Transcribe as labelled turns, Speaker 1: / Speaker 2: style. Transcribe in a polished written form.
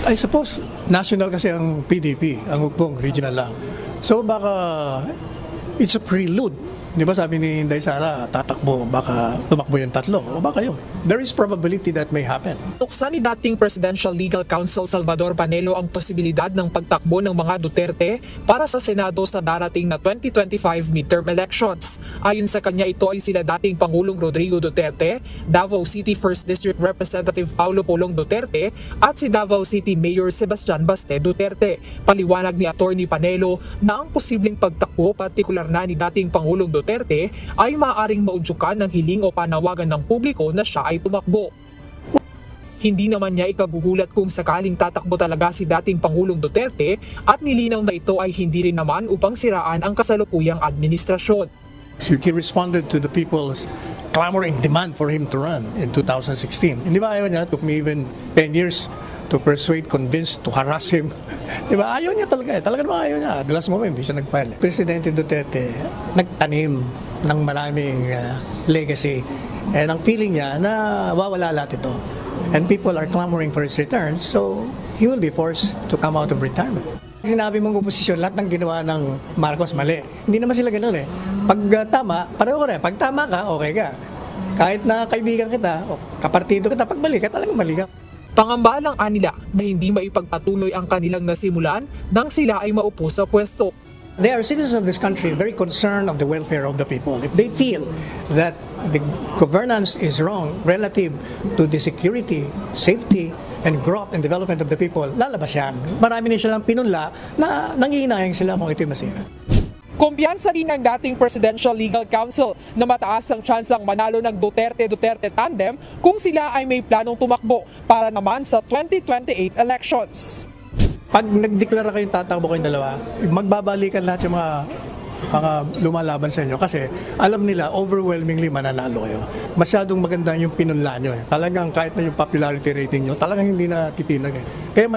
Speaker 1: I suppose, national kasi ang PDP, ang Hugpong, regional lang. So baka it's a prelude. Di ba sabi ni Inday Sara, tatakbo, baka tumakbo yung tatlo, o baka yun. There is probability that may happen.
Speaker 2: Tuksa ni dating Presidential Legal Counsel Salvador Panelo ang posibilidad ng pagtakbo ng mga Duterte para sa Senado sa darating na 2025 midterm elections. Ayon sa kanya, ito ay sila dating Pangulong Rodrigo Duterte, Davao City 1st District Representative Paulo Polong Duterte at si Davao City Mayor Sebastian Baste Duterte. Paliwanag ni Attorney Panelo na ang posibleng pagtakbo, partikular na ni dating Pangulong Duterte, ay maaaring maudyukan ng hiling o panawagan ng publiko na siya ay tumakbo. Hindi naman niya ikagugulat kung sakaling tatakbo talaga si dating Pangulong Duterte at nilinaw na ito ay hindi rin naman upang siraan ang kasalukuyang administrasyon.
Speaker 1: He responded to the people's clamoring demand for him to run in 2016. Hindi ba ayaw niya? Took me even 10 years to persuade, convince, to harass him. Di ba? Ayaw niya talaga eh. Talaga naman ayaw niya. The last moment, hindi siya nag-file. Presidente Duterte, nagtanim ng maraming legacy. And ang feeling niya na wawala lahat ito. And people are clamoring for his return, so he will be forced to come out of retirement. Sinabi mong oposisyon, lahat ng ginawa ng Marcos mali. Hindi naman sila ganoon eh. Pag tama, pareho ko rin. Pag tama ka, okay ka. Kahit na kaibigan kita, o kapartido kita, pag mali ka, talagang mali ka.
Speaker 2: Pangambalang anila na hindi maipagpatuloy ang kanilang nasimulan nang sila ay maupo sa pwesto.
Speaker 1: They are citizens of this country, very concerned of the welfare of the people. If they feel that the governance is wrong relative to the security, safety, and growth and development of the people, lalabas yan. Marami na silang pinunla na nangihinayang sila kung ito'y masira.
Speaker 2: Kumpiyansa rin ng dating Presidential Legal Counsel na mataas ang tsansang manalo ng Duterte-Duterte tandem kung sila ay may planong tumakbo para naman sa 2028 elections.
Speaker 1: Pag nagdeklara kayong tatakbo kayong dalawa, magbabalikan lahat yung mga lumalaban sa inyo kasi alam nila overwhelmingly mananalo kayo. Masyadong maganda yung pinunla nyo eh. Talagang kahit na yung popularity rating nyo, talagang hindi na titinag eh. Kaya